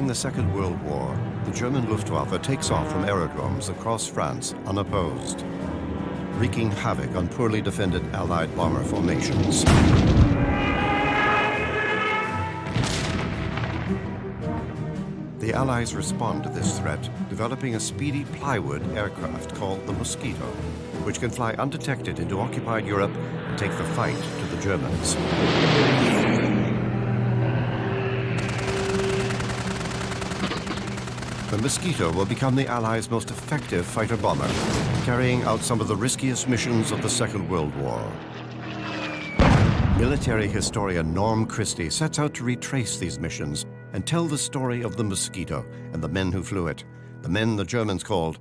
During the Second World War, the German Luftwaffe takes off from aerodromes across France unopposed, wreaking havoc on poorly defended Allied bomber formations. The Allies respond to this threat, developing a speedy plywood aircraft called the Mosquito, which can fly undetected into occupied Europe and take the fight to the Germans. The Mosquito will become the Allies' most effective fighter bomber, carrying out some of the riskiest missions of the Second World War. Military historian Norm Christie sets out to retrace these missions and tell the story of the Mosquito and the men who flew it, the men the Germans called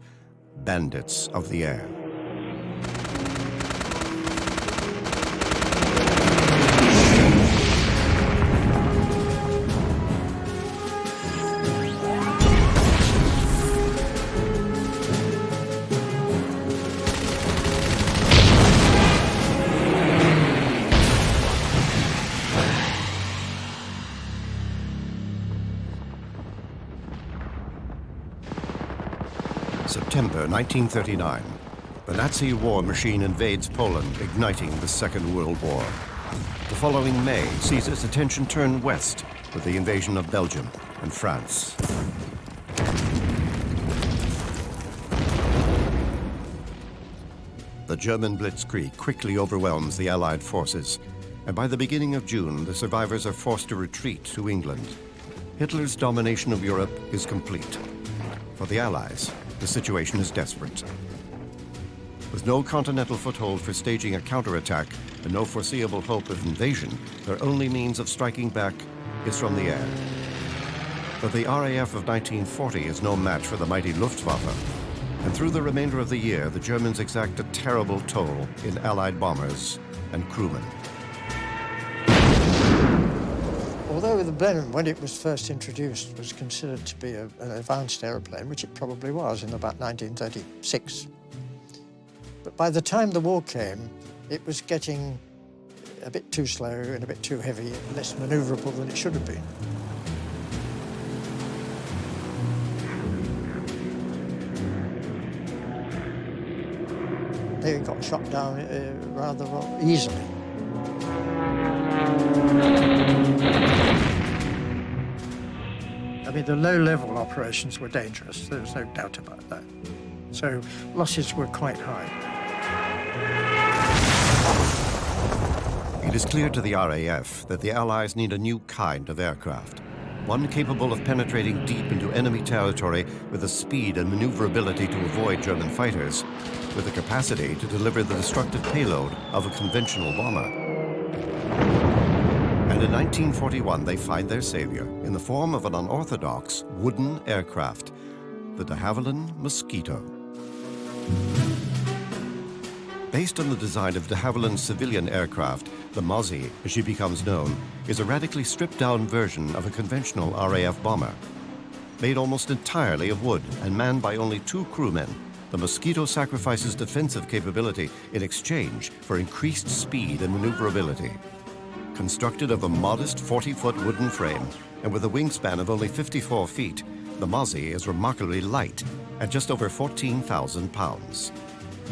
bandits of the air. September 1939. The Nazi war machine invades Poland, igniting the Second World War. The following May sees its attention turn west with the invasion of Belgium and France. The German blitzkrieg quickly overwhelms the Allied forces, and by the beginning of June, the survivors are forced to retreat to England. Hitler's domination of Europe is complete. For the Allies, the situation is desperate. With no continental foothold for staging a counterattack and no foreseeable hope of invasion, their only means of striking back is from the air. But the RAF of 1940 is no match for the mighty Luftwaffe, and through the remainder of the year, the Germans exact a terrible toll in Allied bombers and crewmen. Although the Blenheim, when it was first introduced, was considered to be an advanced aeroplane, which it probably was in about 1936. But by the time the war came, it was getting a bit too slow and a bit too heavy and less maneuverable than it should have been. They got shot down rather easily. I mean, the low-level operations were dangerous. There was no doubt about that. So losses were quite high. It is clear to the RAF that the Allies need a new kind of aircraft, one capable of penetrating deep into enemy territory with the speed and maneuverability to avoid German fighters, with the capacity to deliver the destructive payload of a conventional bomber. And in 1941, they find their savior in the form of an unorthodox wooden aircraft, the de Havilland Mosquito. Based on the design of de Havilland's civilian aircraft, the Mozzie, as she becomes known, is a radically stripped-down version of a conventional RAF bomber. Made almost entirely of wood and manned by only 2 crewmen, the Mosquito sacrifices defensive capability in exchange for increased speed and maneuverability. Constructed of a modest 40-foot wooden frame and with a wingspan of only 54 feet, the Mozzie is remarkably light at just over 14,000 pounds.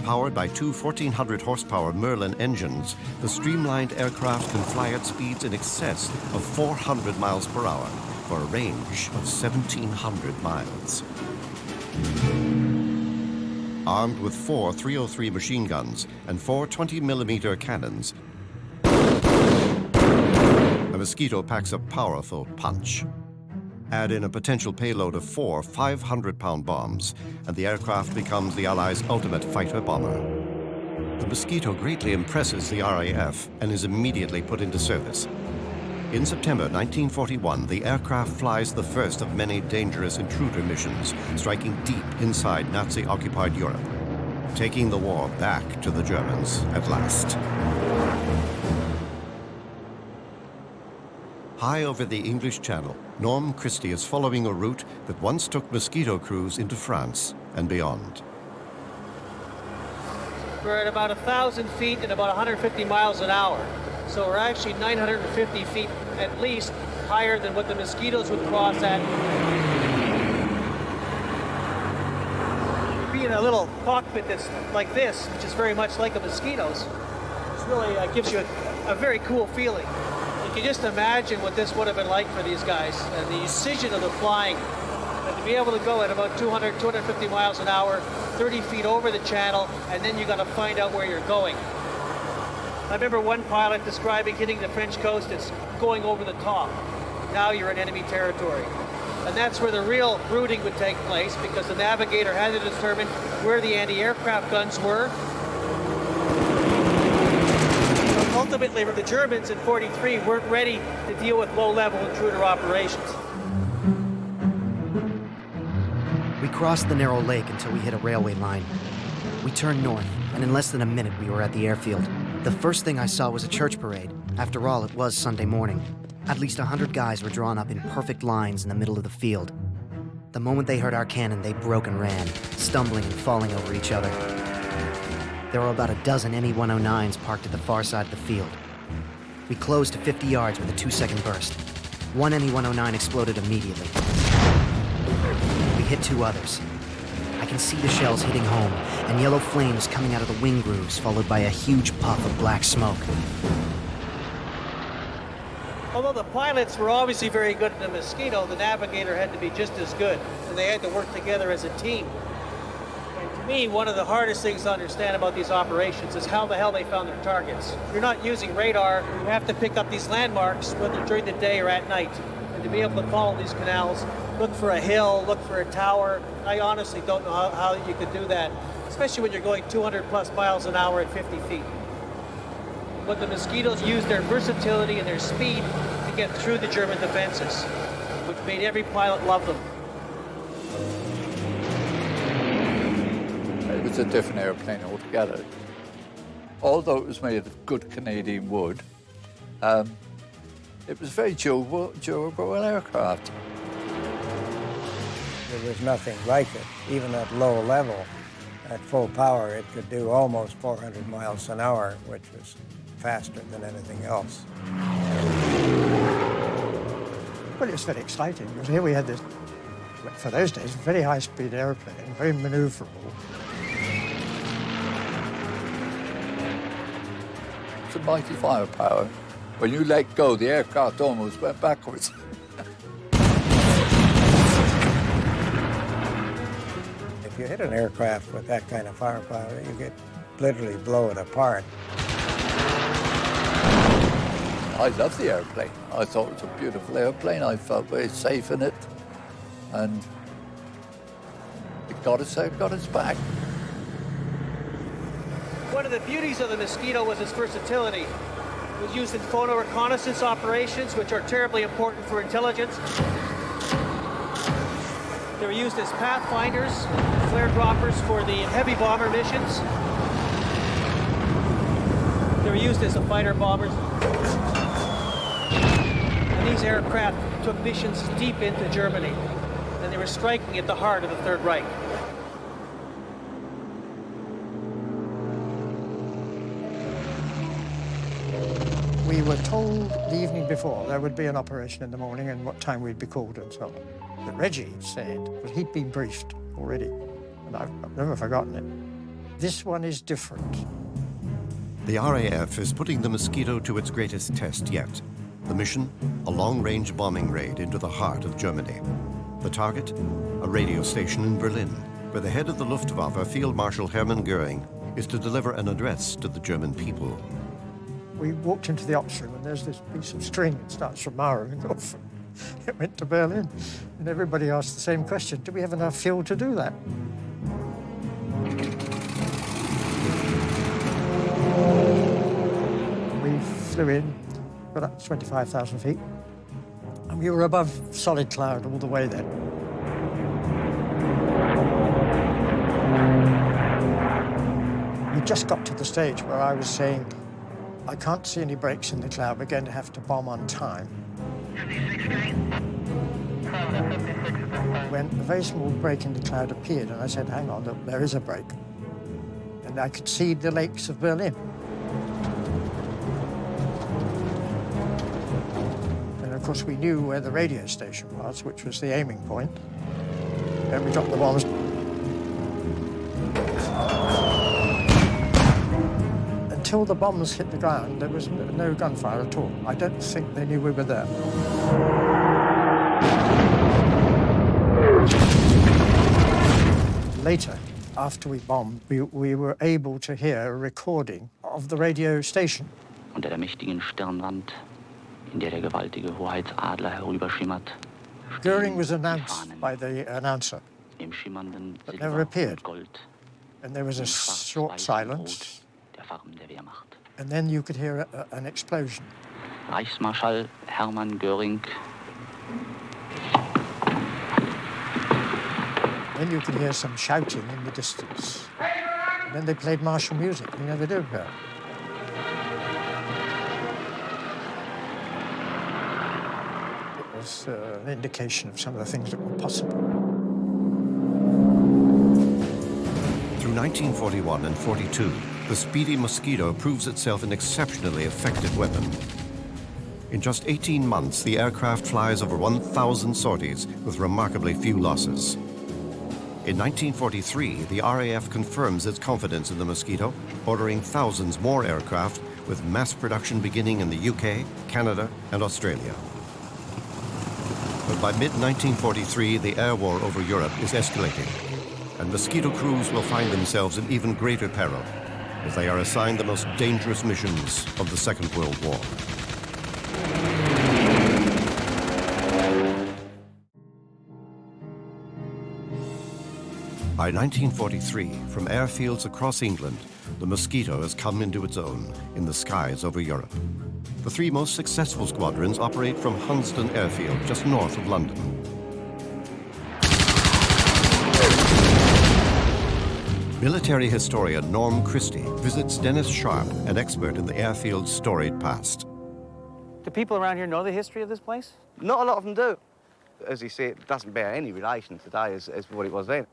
Powered by 2 1,400-horsepower Merlin engines, the streamlined aircraft can fly at speeds in excess of 400 miles per hour for a range of 1,700 miles. Armed with 4 303 machine guns and 4 20mm cannons, the Mosquito packs a powerful punch. Add in a potential payload of 4 500-pound bombs, and the aircraft becomes the Allies' ultimate fighter bomber. The Mosquito greatly impresses the RAF and is immediately put into service. In September 1941, the aircraft flies the first of many dangerous Intruder missions, striking deep inside Nazi-occupied Europe, taking the war back to the Germans at last. High over the English Channel, Norm Christie is following a route that once took Mosquito crews into France and beyond. We're at about 1,000 feet and about 150 miles an hour. So we're actually 950 feet at least higher than what the Mosquitoes would cross at be in a little cockpit that's like this, which is very much like a Mosquito's, it really gives you a very cool feeling. You can just imagine what this would have been like for these guys, and the precision of the flying, and to be able to go at about 200, 250 miles an hour, 30 feet over the channel, and then you got to find out where you're going. I remember one pilot describing hitting the French coast as going over the top. Now you're in enemy territory. And that's where the real routing would take place, because the navigator had to determine where the anti-aircraft guns were. Ultimately, the Germans in 43 weren't ready to deal with low-level intruder operations. We crossed the narrow lake until we hit a railway line. We turned north, and in less than a minute we were at the airfield. The first thing I saw was a church parade. After all, it was Sunday morning. At least 100 guys were drawn up in perfect lines in the middle of the field. The moment they heard our cannon, they broke and ran, stumbling and falling over each other. There were about a dozen ME-109s parked at the far side of the field. We closed to 50 yards with a 2-second burst. One ME-109 exploded immediately. We hit 2 others. I can see the shells hitting home, and yellow flames coming out of the wing grooves, followed by a huge puff of black smoke. Although the pilots were obviously very good at the Mosquito, the navigator had to be just as good, and they had to work together as a team. And to me, one of the hardest things to understand about these operations is how the hell they found their targets. You're not using radar, you have to pick up these landmarks, whether during the day or at night. And to be able to follow these canals, look for a hill, look for a tower, I honestly don't know how you could do that, especially when you're going 200 plus miles an hour at 50 feet. But the Mosquitoes used their versatility and their speed to get through the German defenses, which made every pilot love them. It was a different airplane altogether. Although it was made of good Canadian wood, it was very durable aircraft. There was nothing like it. Even at low level, at full power, it could do almost 400 miles an hour, which was faster than anything else. Well, it was very exciting, because here we had this, for those days, very high-speed airplane, very maneuverable. It's a mighty firepower. When you let go, the aircraft almost went backwards. If you hit an aircraft with that kind of firepower, you could literally blow it apart. I loved the airplane. I thought it was a beautiful airplane. I felt very safe in it. And it got us back. One of the beauties of the Mosquito was its versatility. It was used in photo reconnaissance operations, which are terribly important for intelligence. They were used as pathfinders, flare droppers for the heavy bomber missions. They were used as fighter bombers. And these aircraft took missions deep into Germany, and they were striking at the heart of the Third Reich. We were told the evening before there would be an operation in the morning and what time we'd be called and so on. But Reggie said, well, he'd been briefed already, and I've never forgotten it. This one is different. The RAF is putting the Mosquito to its greatest test yet. The mission, a long-range bombing raid into the heart of Germany. The target, a radio station in Berlin, where the head of the Luftwaffe, Field Marshal Hermann Göring, is to deliver an address to the German people. We walked into the ops room and there's this piece of string that starts from Mara and off. It went to Berlin. And everybody asked the same question, do we have enough fuel to do that? We flew in, got up to 25,000 feet, and we were above solid cloud all the way then. We just got to the stage where I was saying, I can't see any breaks in the cloud, we're going to have to bomb on time. When a very small break in the cloud appeared, and I said, hang on, look, there is a break. And I could see the lakes of Berlin. And of course, we knew where the radio station was, which was the aiming point. And we dropped the bombs. until the bombs hit the ground, there was no gunfire at all. I don't think they knew we were there. Later, after we bombed, we were able to hear a recording of the radio station. Unter der mächtigen Stirnwand, in der der gewaltige Hoheitsadler herüberschimmert, Goering was announced by the announcer, im schimmernden but never Silber appeared. und Gold, And there was a im short schwarz-weiß und silence, rot der Farben der Wehrmacht. and then you could hear an explosion. Reichsmarschall Hermann Göring, Then you could hear some shouting in the distance. And then they played martial music. We never did that. It was an indication of some of the things that were possible. Through 1941 and 42, the speedy Mosquito proves itself an exceptionally effective weapon. In just 18 months, the aircraft flies over 1,000 sorties with remarkably few losses. In 1943, the RAF confirms its confidence in the Mosquito, ordering thousands more aircraft, with mass production beginning in the UK, Canada, and Australia. But by mid-1943, the air war over Europe is escalating, and Mosquito crews will find themselves in even greater peril as they are assigned the most dangerous missions of the Second World War. By 1943, from airfields across England, the Mosquito has come into its own in the skies over Europe. The three most successful squadrons operate from Hunsdon airfield, just north of London. Military historian Norm Christie visits Dennis Sharp, an expert in the airfield's storied past. Do people around here know the history of this place? Not a lot of them do. As you see, it doesn't bear any relation today as what it was then.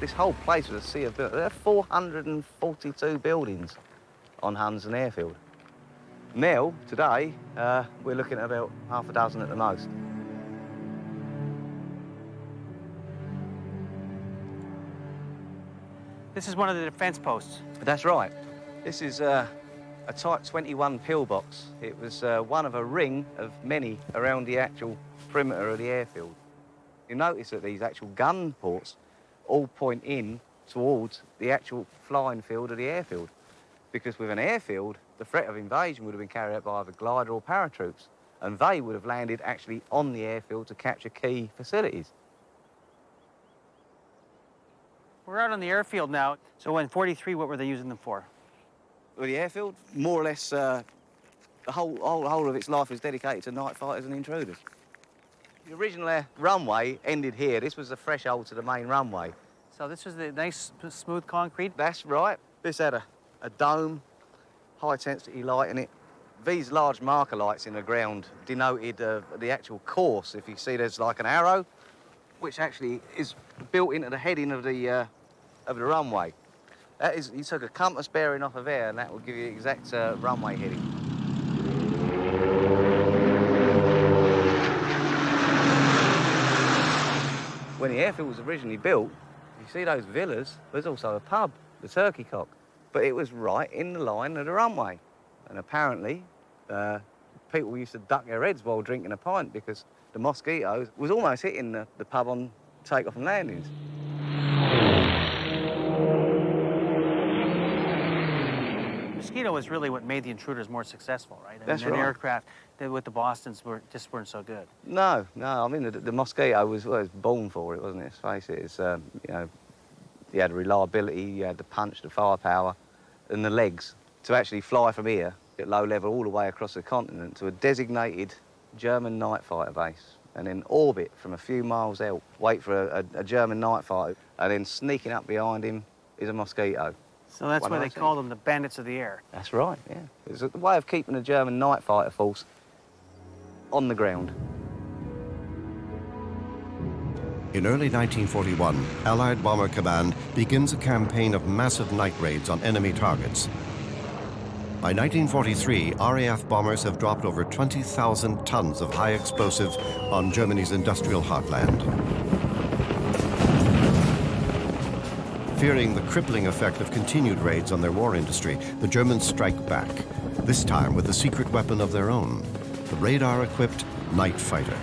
This whole place was a sea of buildings. There are 442 buildings on Hunsdon Airfield. Now, today, we're looking at about half a dozen at the most. This is one of the defense posts. That's right. This is a Type 21 pillbox. It was one of a ring of many around the actual perimeter of the airfield. You notice that these actual gun ports all point in towards the actual flying field of the airfield. Because with an airfield, the threat of invasion would have been carried out by either glider or paratroops, and they would have landed actually on the airfield to capture key facilities. We're out on the airfield now. So in 43, what were they using them for? Well, the airfield, more or less, the whole of its life was dedicated to night fighters and intruders. The original runway ended here. This was the threshold to the main runway. So this was the nice, smooth concrete? That's right. This had a dome, high-intensity light in it. These large marker lights in the ground denoted the actual course. If you see, there's like an arrow, which actually is built into the heading of the runway. That is, you took a compass bearing off of there, and that will give you the exact runway heading. When the airfield was originally built, you see those villas, there's also a pub, the Turkey Cock. But it was right in the line of the runway. And apparently, people used to duck their heads while drinking a pint because the Mosquito was almost hitting the pub on takeoff and landings. Mosquito was really what made the Intruders more successful, right? That's the right. aircraft with the Bostons just weren't so good. No. I mean, the Mosquito was born for it, wasn't it? Let's face it. It's, you know, you had reliability, you had the punch, the firepower, and the legs to actually fly from here at low level all the way across the continent to a designated German night fighter base, and then orbit from a few miles out, wait for a German night fighter, and then sneaking up behind him is a Mosquito. So that's why they 100%. called them the Bandits of the Air. That's right, yeah. It's a way of keeping the German night fighter force on the ground. In early 1941, Allied Bomber Command begins a campaign of massive night raids on enemy targets. By 1943, RAF bombers have dropped over 20,000 tons of high explosives on Germany's industrial heartland. Fearing the crippling effect of continued raids on their war industry, the Germans strike back, this time with a secret weapon of their own, the radar-equipped night fighter.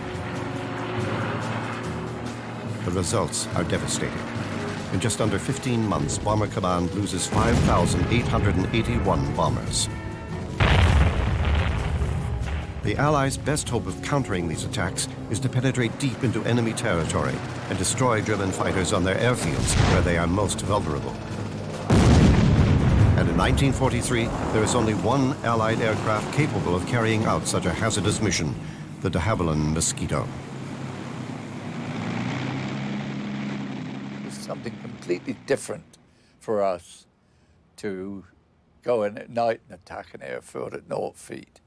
The results are devastating. In just under 15 months, Bomber Command loses 5,881 bombers. The Allies' best hope of countering these attacks is to penetrate deep into enemy territory and destroy German fighters on their airfields where they are most vulnerable. And in 1943, there is only one Allied aircraft capable of carrying out such a hazardous mission, the de Havilland Mosquito. It's something completely different for us to go in at night and attack an airfield at 0 feet.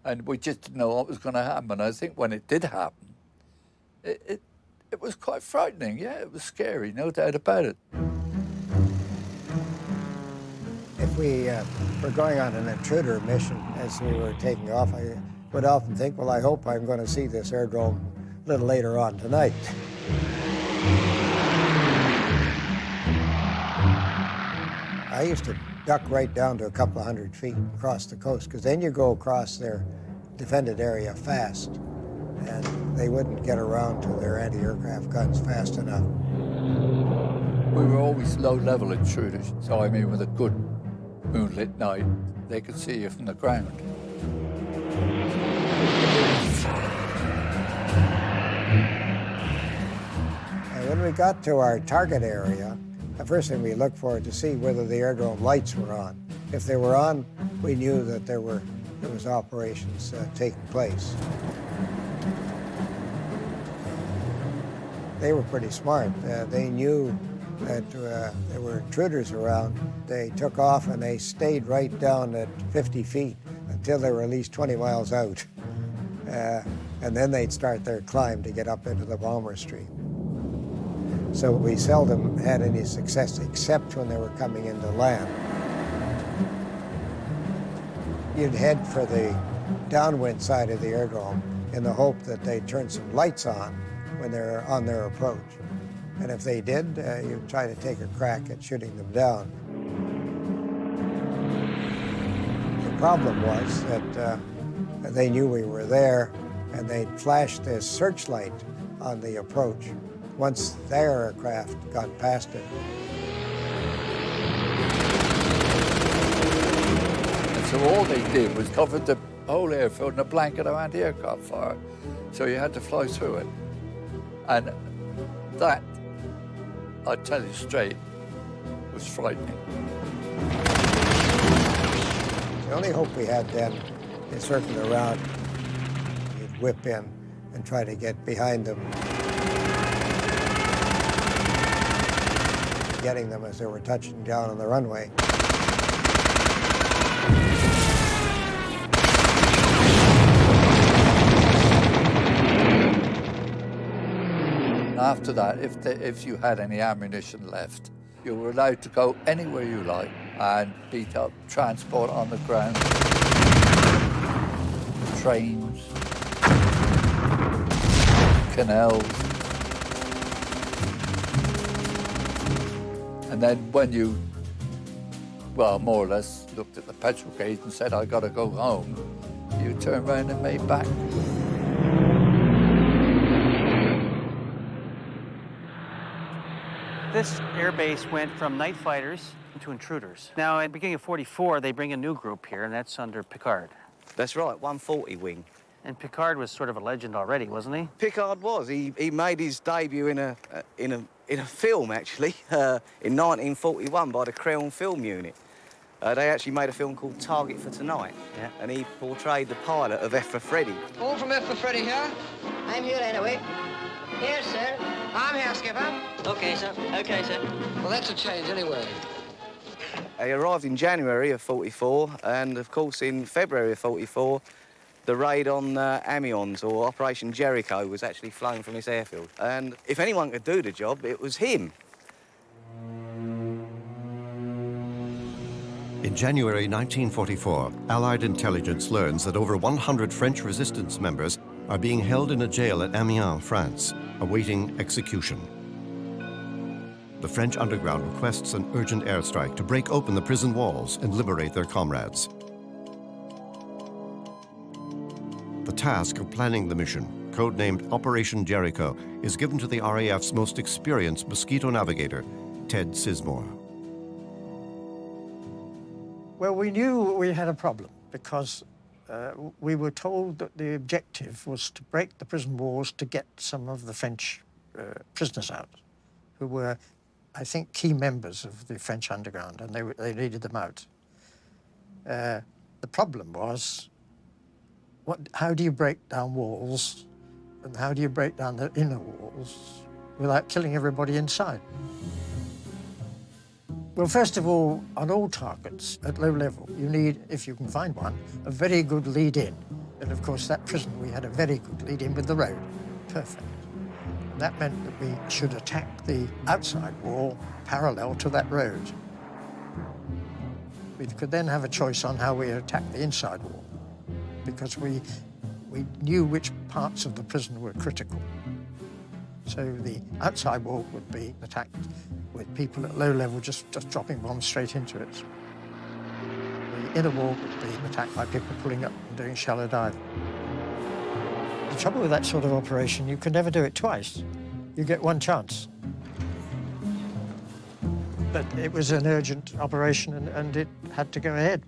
And we just didn't know what was going to happen. I think when it did happen, it was quite frightening. Yeah, it was scary, no doubt about it. If we were going on an intruder mission as we were taking off, I would often think, well, I hope I'm going to see this aerodrome a little later on tonight. I used to duck right down to a couple of 100 feet across the coast, because then you go across their defended area fast, and they wouldn't get around to their anti-aircraft guns fast enough. We were always low-level intruders, so I mean with a good moonlit night, they could see you from the ground. And when we got to our target area, the first thing we looked for to see whether the aerodrome lights were on. If they were on, we knew that there was operations taking place. They were pretty smart. They knew that there were intruders around. They took off and they stayed right down at 50 feet until they were at least 20 miles out. And then they'd start their climb to get up into the bomber stream. So we seldom had any success except when they were coming into land. You'd head for the downwind side of the aerodrome in the hope that they'd turn some lights on when they're on their approach. And if they did, you'd try to take a crack at shooting them down. The problem was that they knew we were there, and they'd flash this searchlight on the approach once their aircraft got past it. And so all they did was cover the whole airfield in a blanket of anti-aircraft fire. So you had to fly through it. And that, I tell you straight, was frightening. The only hope we had then is circle around, you'd whip in and try to get behind them, getting them as they were touching down on the runway. After that, if you had any ammunition left, you were allowed to go anywhere you like and beat up transport on the ground, trains, canals. And then when you, well, more or less looked at the petrol gauge and said, I gotta go home, you turned around and made back. This airbase went from night fighters to intruders. Now, at the beginning of '44, they bring a new group here, and that's under Picard. That's right, 140 wing. And Picard was sort of a legend already, wasn't he? Picard was. He made his debut in a film, actually, in 1941 by the Crown Film Unit. They actually made a film called Target for Tonight, yeah. And he portrayed the pilot of F for Freddy. All from F for Freddy here? I'm here anyway. Here, sir. I'm here, Skipper. Okay, sir. Okay, sir. Well, that's a change anyway. He arrived in January of '44, and of course in February of '44, the raid on Amiens, or Operation Jericho, was actually flown from this airfield. And if anyone could do the job, it was him. In January 1944, Allied intelligence learns that over 100 French resistance members are being held in a jail at Amiens, France, awaiting execution. the French underground requests an urgent airstrike to break open the prison walls and liberate their comrades. The task of planning the mission, codenamed Operation Jericho, is given to the RAF's most experienced Mosquito navigator, Ted Sizemore. Well, we knew we had a problem because we were told that the objective was to break the prison walls to get some of the French prisoners out, who were, I think, key members of the French underground, and they needed them out. The problem was, how do you break down walls, and how do you break down the inner walls without killing everybody inside? Well, first of all, on all targets at low level, you need, if you can find one, a very good lead-in. And of course, that prison, we had a very good lead-in with the road. Perfect. That meant that we should attack the outside wall parallel to that road. We could then have a choice on how we attack the inside wall, because we knew which parts of the prison were critical. So the outside wall would be attacked with people at low level just dropping bombs straight into it. The inner wall would be attacked by people pulling up and doing shallow dive. The trouble with that sort of operation, you can never do it twice. You get one chance. But it was an urgent operation and it had to go ahead.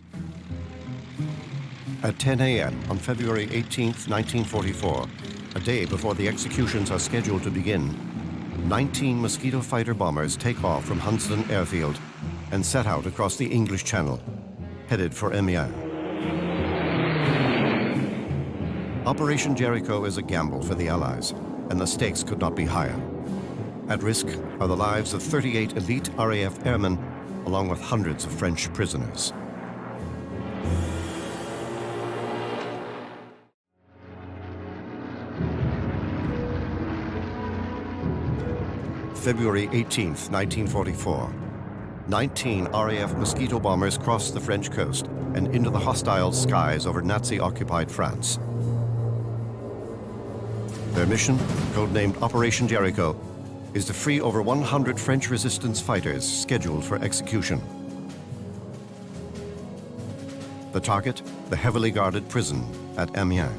At 10 a.m. on February 18th, 1944, a day before the executions are scheduled to begin, 19 Mosquito fighter bombers take off from Hunsdon airfield and set out across the English Channel, headed for Amiens. Operation Jericho is a gamble for the Allies, and the stakes could not be higher. At risk are the lives of 38 elite RAF airmen, along with hundreds of French prisoners. February 18th, 1944. 19 RAF Mosquito bombers cross the French coast and into the hostile skies over Nazi-occupied France. Their mission, codenamed Operation Jericho, is to free over 100 French resistance fighters scheduled for execution. The target, the heavily guarded prison at Amiens.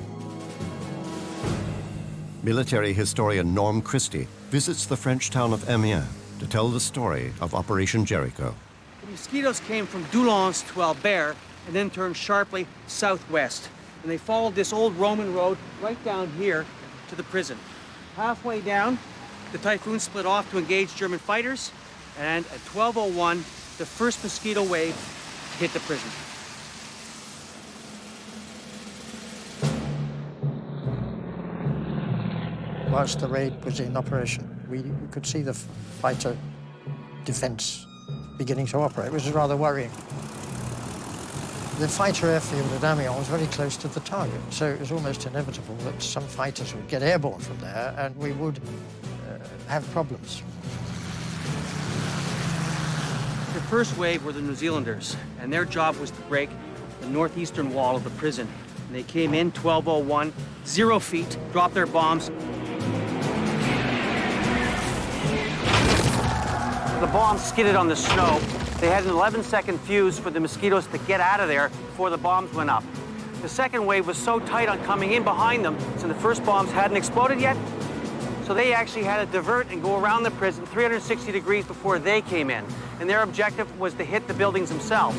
Military historian Norm Christie visits the French town of Amiens to tell the story of Operation Jericho. The Mosquitoes came from Doullens to Albert and then turned sharply southwest. And they followed this old Roman road right down here to the prison. Halfway down, the Typhoon split off to engage German fighters, and at 12:01, the first Mosquito wave hit the prison. Whilst the raid was in operation, we could see the fighter defense beginning to operate, which was rather worrying. The fighter airfield at Amiens was very close to the target, so it was almost inevitable that some fighters would get airborne from there and we would have problems. The first wave were the New Zealanders, and their job was to break the northeastern wall of the prison. And they came in 12:01, 0 feet, dropped their bombs. The bombs skidded on the snow. They had an 11-second fuse for the Mosquitoes to get out of there before the bombs went up. The second wave was so tight on coming in behind them, so the first bombs hadn't exploded yet, so they actually had to divert and go around the prison 360 degrees before they came in. And their objective was to hit the buildings themselves.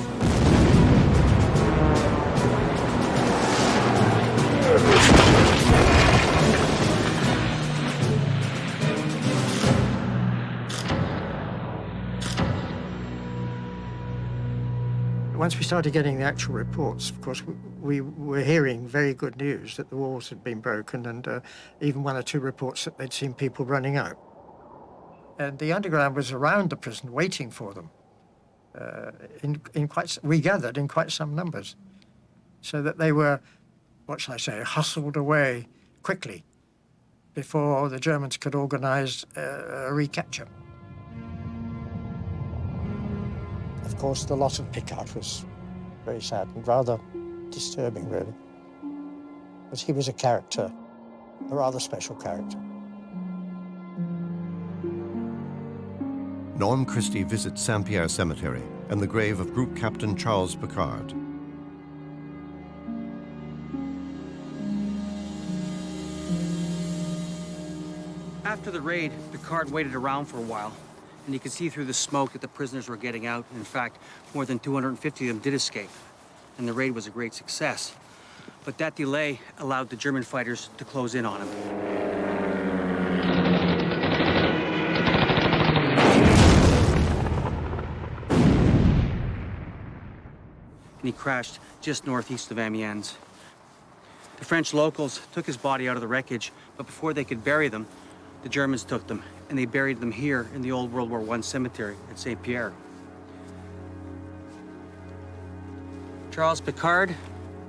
Once we started getting the actual reports, of course, we were hearing very good news that the walls had been broken, and even 1 or 2 reports that they'd seen people running out. And the underground was around the prison waiting for them. We gathered in quite some numbers, so that they were, what shall I say, hustled away quickly before the Germans could organize a recapture. Of course, the loss of Picard was very sad and rather disturbing, really, because he was a character, a rather special character. Norm Christie visits Saint-Pierre Cemetery and the grave of Group Captain Charles Picard. After the raid, Picard waited around for a while, and you could see through the smoke that the prisoners were getting out. In fact, more than 250 of them did escape, and the raid was a great success. But that delay allowed the German fighters to close in on him. And he crashed just northeast of Amiens. The French locals took his body out of the wreckage, but before they could bury them, the Germans took them, and they buried them here in the old World War I cemetery at Saint-Pierre. Charles Picard,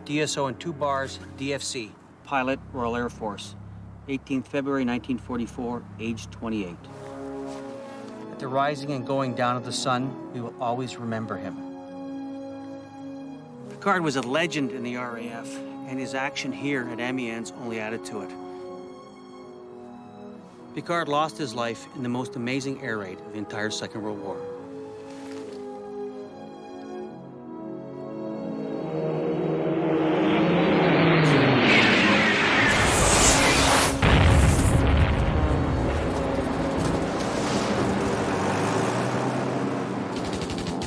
DSO in 2 bars, DFC, pilot, Royal Air Force, 18th February 1944, age 28. At the rising and going down of the sun, we will always remember him. Picard was a legend in the RAF, and his action here at Amiens only added to it. Picard lost his life in the most amazing air raid of the entire Second World War.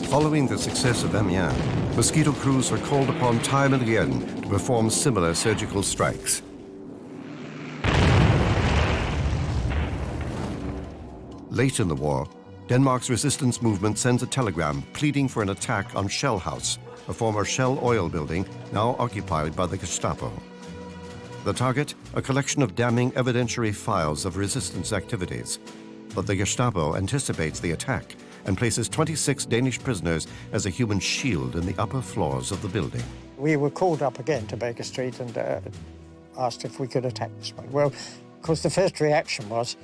Following the success of Amiens, Mosquito crews are called upon time and again to perform similar surgical strikes. Late in the war, Denmark's resistance movement sends a telegram pleading for an attack on Shell House, a former Shell oil building now occupied by the Gestapo. The target, a collection of damning evidentiary files of resistance activities. But the Gestapo anticipates the attack and places 26 Danish prisoners as a human shield in the upper floors of the building. We were called up again to Baker Street and asked if we could attack this one. Well, of course, the first reaction was,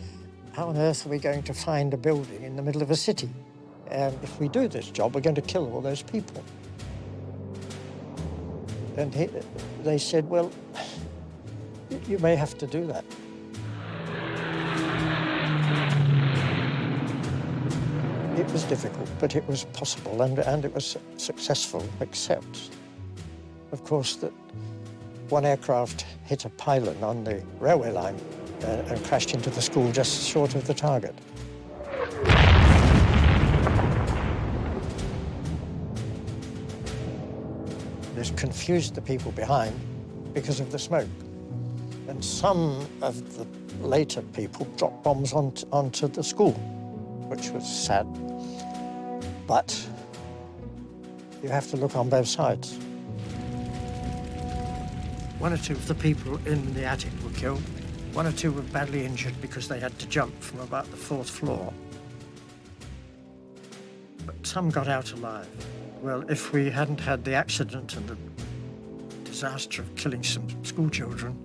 how on earth are we going to find a building in the middle of a city? And if we do this job, we're going to kill all those people. And they said, well, you may have to do that. It was difficult, but it was possible, and it was successful, except, of course, that one aircraft hit a pylon on the railway line and crashed into the school just short of the target. This confused the people behind because of the smoke. And some of the later people dropped bombs onto the school, which was sad. But you have to look on both sides. One or two of the people in the attic were killed. One or two were badly injured because they had to jump from about the 4th floor. But some got out alive. Well, if we hadn't had the accident and the disaster of killing some school children,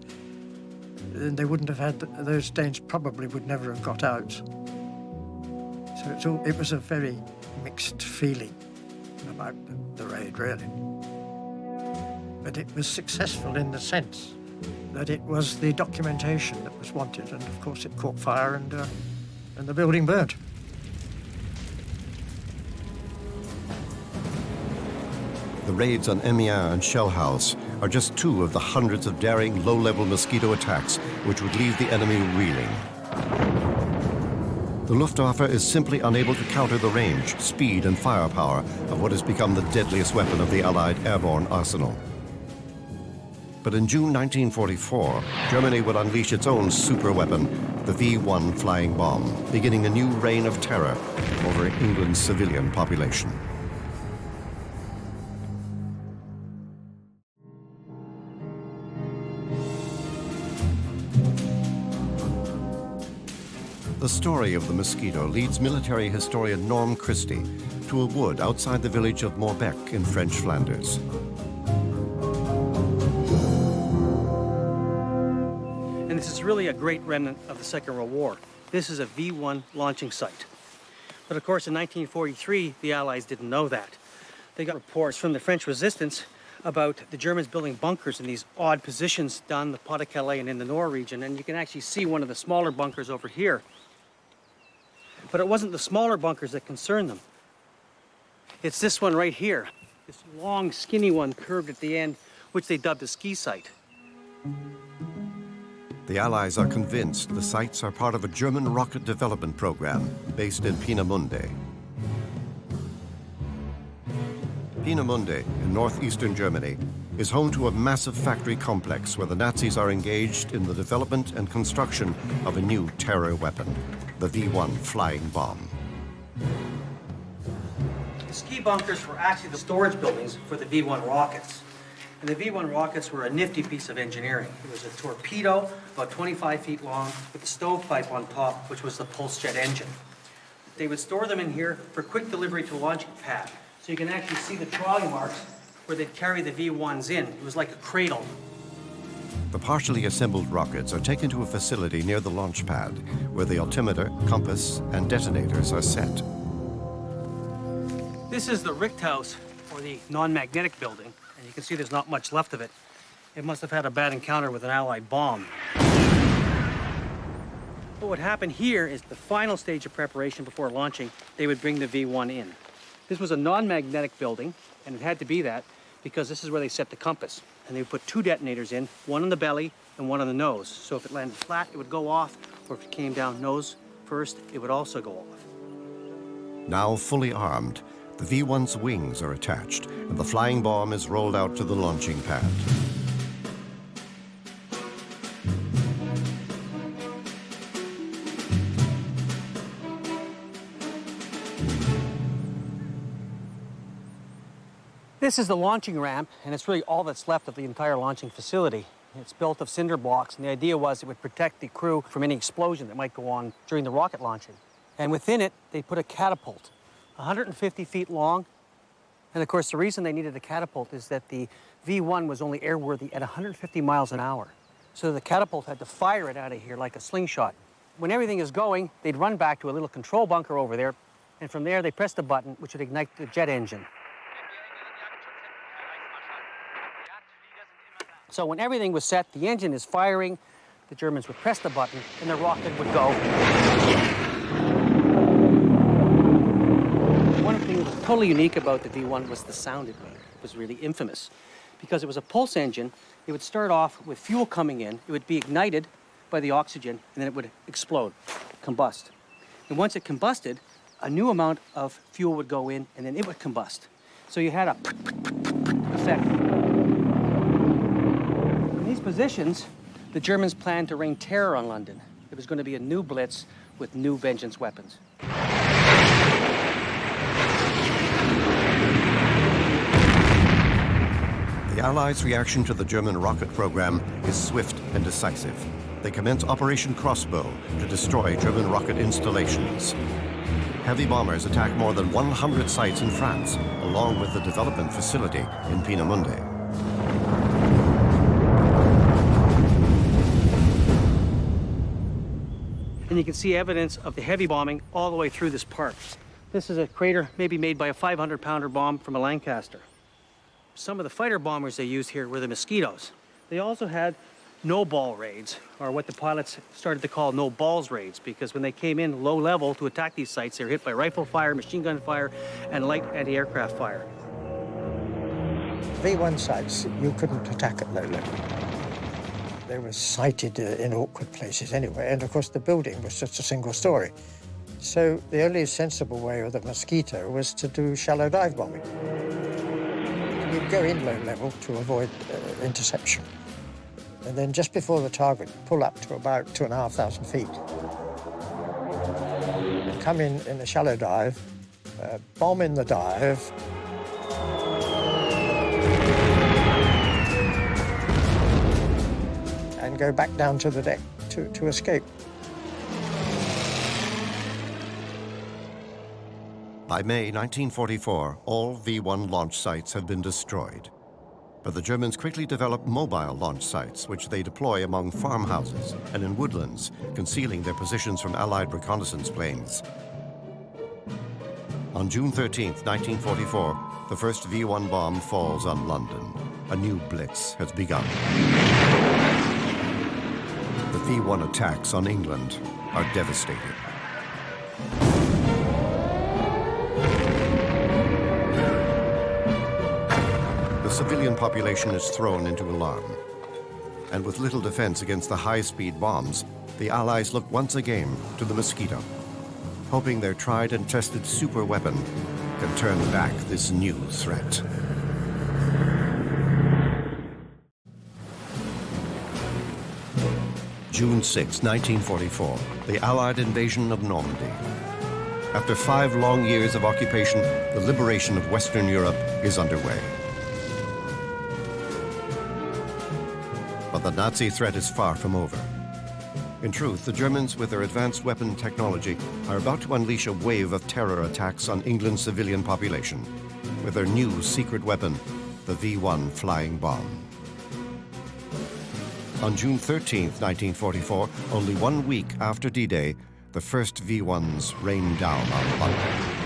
then they wouldn't have had, those Danes probably would never have got out. So it was a very mixed feeling about the raid, really. But it was successful in the sense that it was the documentation that was wanted, and of course it caught fire and the building burned. The raids on Amiens and Shell House are just 2 of the hundreds of daring low-level Mosquito attacks which would leave the enemy reeling. The Luftwaffe is simply unable to counter the range, speed, and firepower of what has become the deadliest weapon of the Allied airborne arsenal. But in June 1944, Germany would unleash its own superweapon, the V1 flying bomb, beginning a new reign of terror over England's civilian population. The story of the Mosquito leads military historian Norm Christie to a wood outside the village of Morbecque in French Flanders. And this is really a great remnant of the Second World War. This is a V1 launching site. But of course, in 1943, the Allies didn't know that. They got reports from the French resistance about the Germans building bunkers in these odd positions down the Pas-de-Calais and in the Nord region, and you can actually see one of the smaller bunkers over here. But it wasn't the smaller bunkers that concerned them. It's this one right here, this long, skinny one curved at the end, which they dubbed a ski site. The Allies are convinced the sites are part of a German rocket development program based in Peenemünde. Peenemünde, in northeastern Germany, is home to a massive factory complex where the Nazis are engaged in the development and construction of a new terror weapon, the V1 flying bomb. The ski bunkers were actually the storage buildings for the V1 rockets. And the V1 rockets were a nifty piece of engineering. It was a torpedo about 25 feet long with a stovepipe on top, which was the pulse jet engine. They would store them in here for quick delivery to a launching pad. So you can actually see the trolley marks where they'd carry the V1s in. It was like a cradle. The partially assembled rockets are taken to a facility near the launch pad, where the altimeter, compass, and detonators are set. This is the Richthaus, or the non-magnetic building, and you can see there's not much left of it. It must have had a bad encounter with an Allied bomb. But what happened here is the final stage of preparation before launching, they would bring the V1 in. This was a non-magnetic building, and it had to be that because this is where they set the compass. And they would put two detonators in, one on the belly and one on the nose. So if it landed flat, it would go off, or if it came down nose first, it would also go off. Now fully armed, the V1's wings are attached, and the flying bomb is rolled out to the launching pad. This is the launching ramp, and it's really all that's left of the entire launching facility. It's built of cinder blocks, and the idea was it would protect the crew from any explosion that might go on during the rocket launching. And within it, they put a catapult, 150 feet long. And of course, the reason they needed a catapult is that the V1 was only airworthy at 150 miles an hour. So the catapult had to fire it out of here like a slingshot. When everything is going, they'd run back to a little control bunker over there, and from there, they pressed a button, which would ignite the jet engine. So when everything was set, the engine is firing, the Germans would press the button, and the rocket would go. One thing that was totally unique about the V1 was the sound it made. It was really infamous. Because it was a pulse engine, it would start off with fuel coming in, it would be ignited by the oxygen, and then it would explode, combust. And once it combusted, a new amount of fuel would go in, and then it would combust. So you had a effect. In these positions, the Germans planned to rain terror on London. It was going to be a new blitz with new vengeance weapons. The Allies' reaction to the German rocket program is swift and decisive. They commence Operation Crossbow to destroy German rocket installations. Heavy bombers attack more than 100 sites in France, along with the development facility in Peenemünde. And you can see evidence of the heavy bombing all the way through this park. This is a crater maybe made by a 500-pounder bomb from a Lancaster. Some of the fighter bombers they used here were the Mosquitoes. They also had no-ball raids, or what the pilots started to call no-balls raids, because when they came in low level to attack these sites, they were hit by rifle fire, machine gun fire, and light anti-aircraft fire. V1 sites, you couldn't attack at low level. They were sited in awkward places anyway, and of course the building was just a single story. So the only sensible way with the Mosquito was to do shallow dive bombing. You'd go in low level to avoid interception. And then just before the target, pull up to about 2,500 feet. And come in a shallow dive, bomb in the dive, and go back down to the deck to escape. By May 1944, all V1 launch sites had been destroyed. But the Germans quickly developed mobile launch sites, which they deploy among farmhouses and in woodlands, concealing their positions from Allied reconnaissance planes. On June 13, 1944, the first V1 bomb falls on London. A new blitz has begun. The V1 attacks on England are devastating. civilian population is thrown into alarm. And with little defense against the high-speed bombs, the Allies look once again to the Mosquito, hoping their tried and tested super weapon can turn back this new threat. June 6, 1944, the Allied invasion of Normandy. After 5 long years of occupation, the liberation of Western Europe is underway. But the Nazi threat is far from over. In truth, the Germans, with their advanced weapon technology, are about to unleash a wave of terror attacks on England's civilian population with their new secret weapon, the V1 flying bomb. On June 13, 1944, only 1 week after D-Day, the first V1s rained down on London.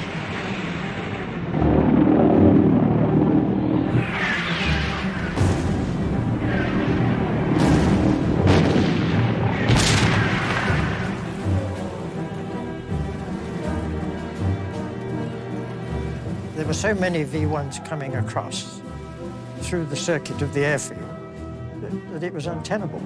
There were so many V1s coming across through the circuit of the airfield that it was untenable.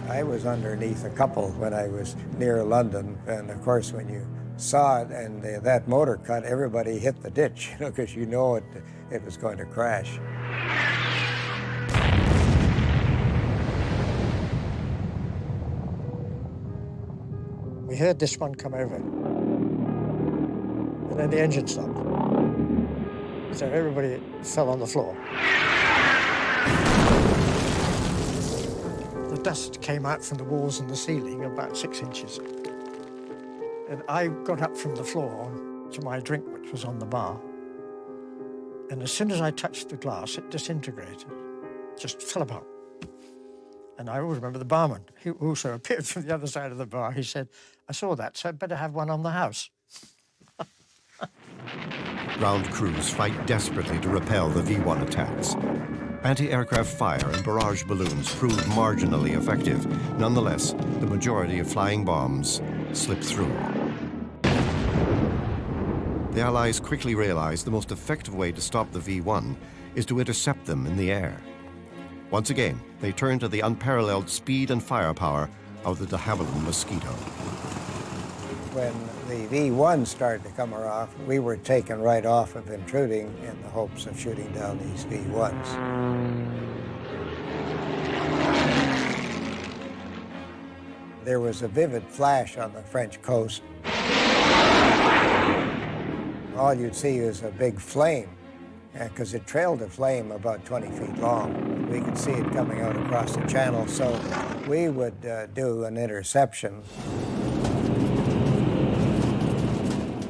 I was underneath a couple when I was near London, and of course when you saw it and that motor cut, everybody hit the ditch, because you know it was going to crash. We heard this one come over, and then the engine stopped. So everybody fell on the floor. The dust came out from the walls and the ceiling about 6 inches. And I got up from the floor to my drink, which was on the bar. And as soon as I touched the glass, it disintegrated, just fell apart. And I always remember the barman, who also appeared from the other side of the bar. He said, "I saw that, so I'd better have one on the house." Ground crews fight desperately to repel the V1 attacks. Anti-aircraft fire and barrage balloons prove marginally effective. Nonetheless, the majority of flying bombs slip through. The Allies quickly realized the most effective way to stop the V1 is to intercept them in the air. Once again, they turned to the unparalleled speed and firepower of the de Havilland Mosquito. When the V1 started to come off, we were taken right off of intruding in the hopes of shooting down these V1s. There was a vivid flash on the French coast. All you'd see is a big flame, because it trailed a flame about 20 feet long. We could see it coming out across the channel, so we would do an interception.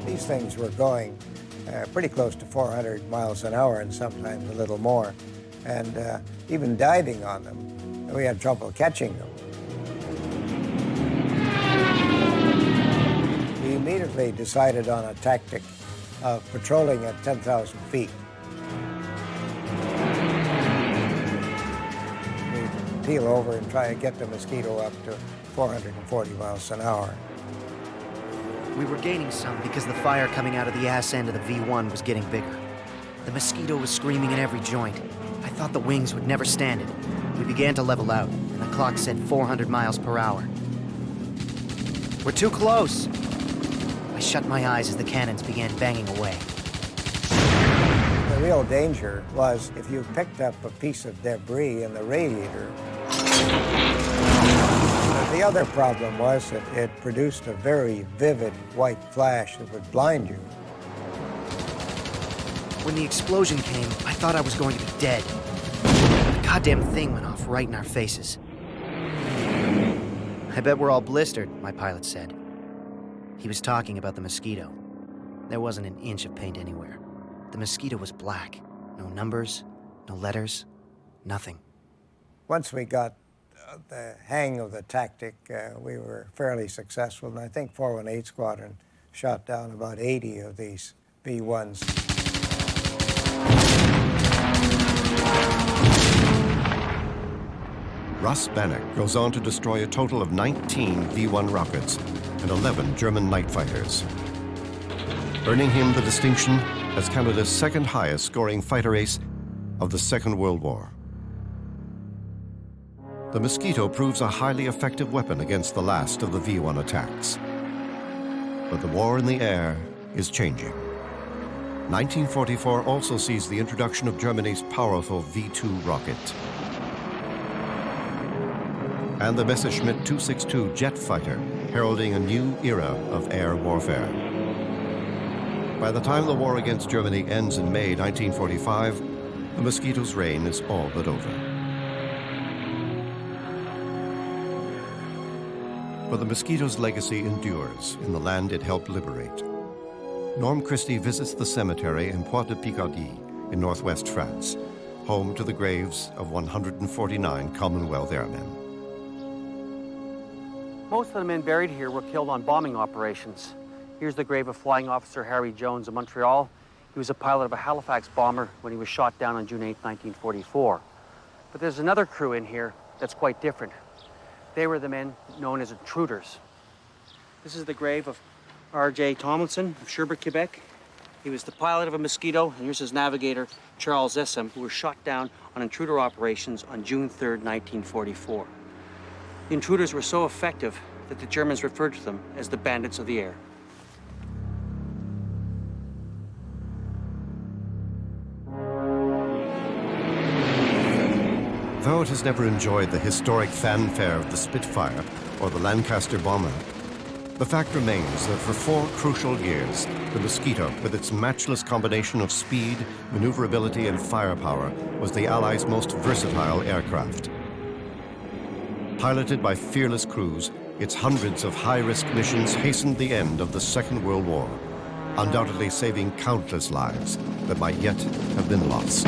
These things were going pretty close to 400 miles an hour and sometimes a little more. And even diving on them, we had trouble catching them. We immediately decided on a tactic of patrolling at 10,000 feet. We'd peel over and try to get the Mosquito up to 440 miles an hour. We were gaining some because the fire coming out of the ass end of the V1 was getting bigger. The Mosquito was screaming in every joint. I thought the wings would never stand it. We began to level out, and the clock said 400 miles per hour. We're too close! I shut my eyes as the cannons began banging away. The real danger was if you picked up a piece of debris in the radiator. The other problem was that it produced a very vivid white flash that would blind you. When the explosion came, I thought I was going to be dead. The goddamn thing went off right in our faces. I bet we're all blistered, my pilot said. He was talking about the Mosquito. There wasn't an inch of paint anywhere. The Mosquito was black. No numbers, no letters, nothing. Once we got the hang of the tactic, we were fairly successful, and I think 418 Squadron shot down about 80 of these V1s. Russ Bannock goes on to destroy a total of 19 V1 rockets and 11 German night fighters, earning him the distinction as Canada's second highest scoring fighter ace of the Second World War. The Mosquito proves a highly effective weapon against the last of the V1 attacks. But the war in the air is changing. 1944 also sees the introduction of Germany's powerful V2 rocket and the Messerschmitt 262 jet fighter, heralding a new era of air warfare. By the time the war against Germany ends in May 1945, the Mosquito's reign is all but over. But the Mosquito's legacy endures in the land it helped liberate. Norm Christie visits the cemetery in Poix de Picardie in northwest France, home to the graves of 149 Commonwealth airmen. Most of the men buried here were killed on bombing operations. Here's the grave of Flying Officer Harry Jones of Montreal. He was a pilot of a Halifax bomber when he was shot down on June 8, 1944. But there's another crew in here that's quite different. They were the men known as Intruders. This is the grave of R.J. Tomlinson of Sherbrooke, Quebec. He was the pilot of a Mosquito, and here's his navigator, Charles Essam, who was shot down on intruder operations on June 3, 1944. The Intruders were so effective that the Germans referred to them as the Bandits of the Air. Though it has never enjoyed the historic fanfare of the Spitfire or the Lancaster bomber, the fact remains that for 4 crucial years, the Mosquito, with its matchless combination of speed, maneuverability, and firepower, was the Allies' most versatile aircraft. Piloted by fearless crews, its hundreds of high-risk missions hastened the end of the Second World War, undoubtedly saving countless lives that might yet have been lost.